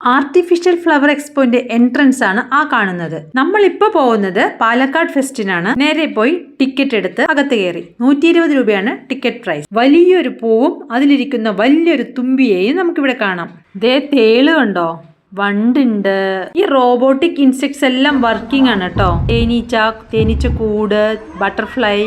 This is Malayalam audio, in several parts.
ആർട്ടിഫിഷ്യൽ ഫ്ലവർ എക്സ്പോന്റെ എൻട്രൻസ് ആണ് ആ കാണുന്നത്. നമ്മളിപ്പോ പോകുന്നത് പാലക്കാട് ഫെസ്റ്റിനാണ്. നേരെ പോയി ടിക്കറ്റ് എടുത്ത് അകത്ത് കയറി. 120 രൂപയാണ് ടിക്കറ്റ് പ്രൈസ്. വലിയൊരു പൂവും അതിലിരിക്കുന്ന വലിയൊരു തുമ്പിയെയും നമുക്കിവിടെ കാണാം. ദേ തേള് കണ്ടോ, വണ്ടുണ്ട്. ഈ റോബോട്ടിക് ഇൻസെക്ട്സ് എല്ലാം വർക്കിംഗ് ആണ് കേട്ടോ. തേനീച്ച കൂട്, ബട്ടർഫ്ലൈ,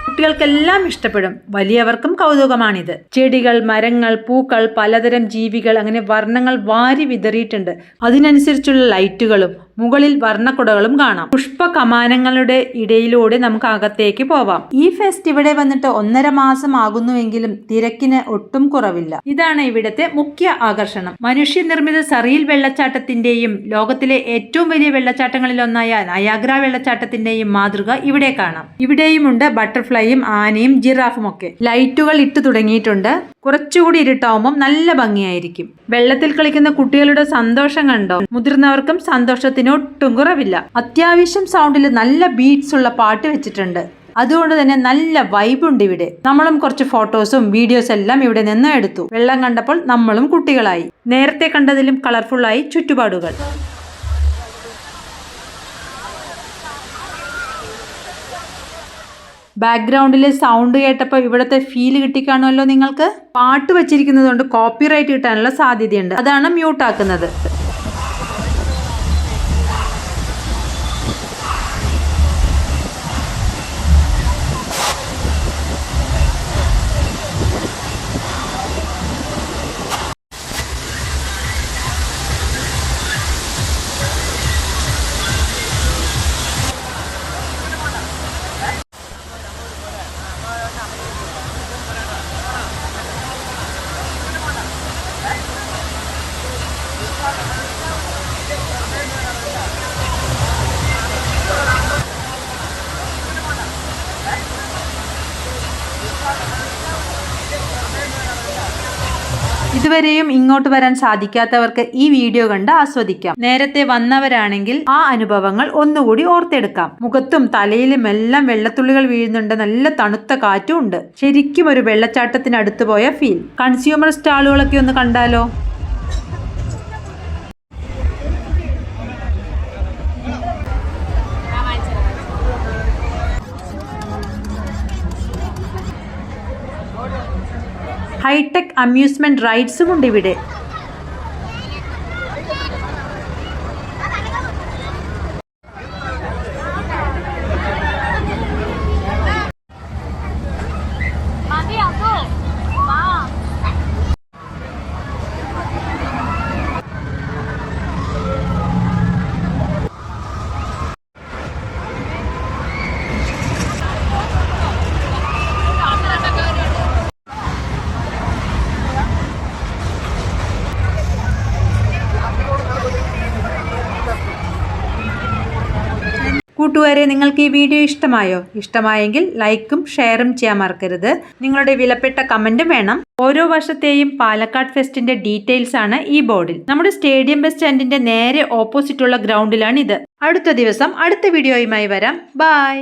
കുട്ടികൾക്കെല്ലാം ഇഷ്ടപ്പെടും. വലിയവർക്കും കൗതുകമാണിത്. ചെടികൾ, മരങ്ങൾ, പൂക്കൾ, പലതരം ജീവികൾ, അങ്ങനെ വർണ്ണങ്ങൾ വാരി വിതറിയിട്ടുണ്ട്. അതിനനുസരിച്ചുള്ള ലൈറ്റുകളും മുകളിൽ വർണ്ണക്കുടകളും കാണാം. പുഷ്പ കമാനങ്ങളുടെ ഇടയിലൂടെ നമുക്ക് അകത്തേക്ക് പോവാം. ഈ ഫെസ്റ്റ് ഇവിടെ വന്നിട്ട് 1.5 മാസം ആകുന്നുവെങ്കിലും തിരക്കിന് ഒട്ടും കുറവില്ല. ഇതാണ് ഇവിടത്തെ മുഖ്യ ആകർഷണം. മനുഷ്യനിർമ്മിത സറിയിൽ വെള്ളച്ചാട്ടത്തിന്റെയും ലോകത്തിലെ ഏറ്റവും വലിയ വെള്ളച്ചാട്ടങ്ങളിൽ ഒന്നായ നയാഗ്ര വെള്ളച്ചാട്ടത്തിന്റെയും മാതൃക ഇവിടെ കാണാം. ഇവിടെയുമുണ്ട് ബട്ടർഫ്ലൈയും ആനയും ജിറാഫും ഒക്കെ. ലൈറ്റുകൾ ഇട്ടു തുടങ്ങിയിട്ടുണ്ട്. കുറച്ചുകൂടി ഇരുട്ടാവുമ്പം നല്ല ഭംഗിയായിരിക്കും. വെള്ളത്തിൽ കളിക്കുന്ന കുട്ടികളുടെ സന്തോഷം കണ്ടോ. മുതിർന്നവർക്കും സന്തോഷത്തിന് ഒട്ടും കുറവില്ല. അത്യാവശ്യം സൗണ്ടിൽ നല്ല ബീറ്റ്സ് ഉള്ള പാട്ട് വെച്ചിട്ടുണ്ട്. അതുകൊണ്ട് തന്നെ നല്ല വൈബ് ഉണ്ട് ഇവിടെ. നമ്മളും കുറച്ച് ഫോട്ടോസും വീഡിയോസ് എല്ലാം ഇവിടെ നിന്ന് എടുത്തു. വെള്ളം കണ്ടപ്പോൾ നമ്മളും കുട്ടികളായി. നേരത്തെ കണ്ടതിലും കളർഫുള്ളായി ചുറ്റുപാടുകൾ. ബാക്ക്ഗ്രൗണ്ടിലെ സൗണ്ട് കേട്ടപ്പോൾ ഇവിടുത്തെ ഫീല് കിട്ടിക്കാണുമല്ലോ നിങ്ങൾക്ക്. പാട്ട് വെച്ചിരിക്കുന്നത് കൊണ്ട് കോപ്പിറൈറ്റ് കിട്ടാനുള്ള സാധ്യതയുണ്ട്. അതാണ് മ്യൂട്ട് ആക്കുന്നത്. ഇതുവരെയും ഇങ്ങോട്ട് വരാൻ സാധിക്കാത്തവർക്ക് ഈ വീഡിയോ കണ്ട് ആസ്വദിക്കാം. നേരത്തെ വന്നവരാണെങ്കിൽ ആ അനുഭവങ്ങൾ ഒന്നുകൂടി ഓർത്തെടുക്കാം. മുഖത്തും തലയിലും എല്ലാം വെള്ളത്തുള്ളികൾ വീഴുന്നുണ്ട്. നല്ല തണുത്ത കാറ്റും ഉണ്ട്. ശരിക്കും ഒരു വെള്ളച്ചാട്ടത്തിന് അടുത്ത് പോയ ഫീൽ. കൺസ്യൂമർ സ്റ്റാളുകളൊക്കെ ഒന്ന് കണ്ടാലോ. ഹൈടെക് അമ്യൂസ്മെന്റ് റൈഡ്സും ഉണ്ട് ഇവിടെ. കൂട്ടുകാരെ, നിങ്ങൾക്ക് ഈ വീഡിയോ ഇഷ്ടമായോ? ഇഷ്ടമായെങ്കിൽ ലൈക്കും ഷെയറും ചെയ്യാൻ മറക്കരുത്. നിങ്ങളുടെ വിലപ്പെട്ട കമന്റും വേണം. ഓരോ വർഷത്തെയും പാലക്കാട് ഫെസ്റ്റിന്റെ ഡീറ്റെയിൽസ് ആണ് ഈ ബോർഡിൽ. നമ്മുടെ സ്റ്റേഡിയം ബസ് സ്റ്റാൻഡിന്റെ നേരെ ഓപ്പോസിറ്റുള്ള ഗ്രൗണ്ടിലാണ് ഇത്. അടുത്ത ദിവസം അടുത്ത വീഡിയോയുമായി വരാം. ബൈ.